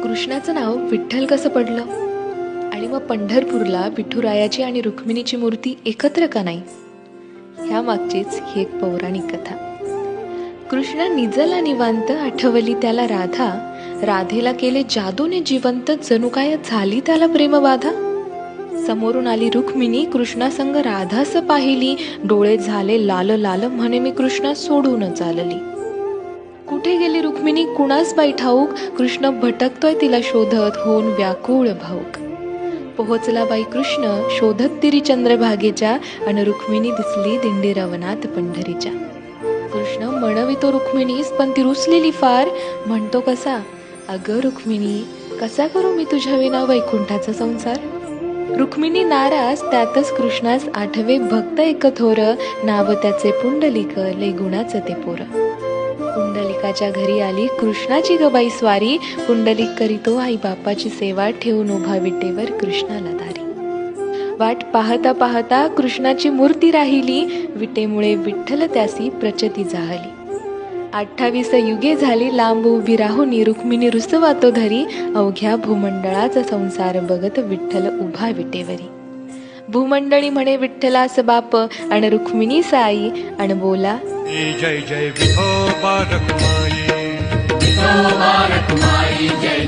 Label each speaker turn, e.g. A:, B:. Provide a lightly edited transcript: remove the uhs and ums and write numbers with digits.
A: कृष्णाचं नाव विठ्ठल कसं पडलं आणि मग पंढरपूरला विठुरायाची आणि रुक्मिणीची मूर्ती एकत्र का नाही, ह्या मागचीच ही एक पौराणिक कथा. कृष्ण निजला निवांत, आठवली त्याला राधा, राधेला केले जादूने जिवंत, जणू काय झाली त्याला प्रेमबाधा. समोरून आली रुक्मिणी, कृष्णासंग राधास पाहिली, डोळे झाले लाल लाल, म्हणे मी कृष्णा सोडून चालली. कुठे गेली रुक्मिणी कुणास बाई ठाऊक, कृष्ण भटकतोय तिला शोधत, होऊन व्याकुळ भाऊक. पोहोचला बाई कृष्ण शोधत तिरी चंद्रभागेच्या, अन रुक्मिणी दिसली दिंडी रवनात पंढरीच्या. कृष्ण म्हणवितो रुक्मिणीस, पण ती रुसलेली फार, म्हणतो कसा, अगं रुक्मिणी कसा करू मी तुझ्या विना वैकुंठाचा संसार. रुक्मिणी नाराज, त्यातच कृष्णास आठवे भक्त एक थोर, नाव त्याचे पुंडलिक, लय गुणाचं ते पोर. पुंडलिकाच्या घरी आली कृष्णाची गबाई स्वारी, पुंडलिक करीतो आई बापाची सेवा, ठेवून उभा विटेवर कृष्णाला दारी. वाट पाहता पाहता कृष्णाची मूर्ती राहिली, विटेमुळे विठ्ठल त्यासी प्रचती जाहली. 28 युगे झाली लांब उभी राहुनी, रुक्मिणी रुसवातो धरी, अवघ्या भूमंडळाचा संसार बघत विठ्ठल उभा विटेवरी. भूमंडळी म्हणे विठ्ठलास बाप, आणि रुक्मिणी साई, अन बोला
B: जय जय विठोबा रखुमाई.
C: विठोबा रखुमाई जय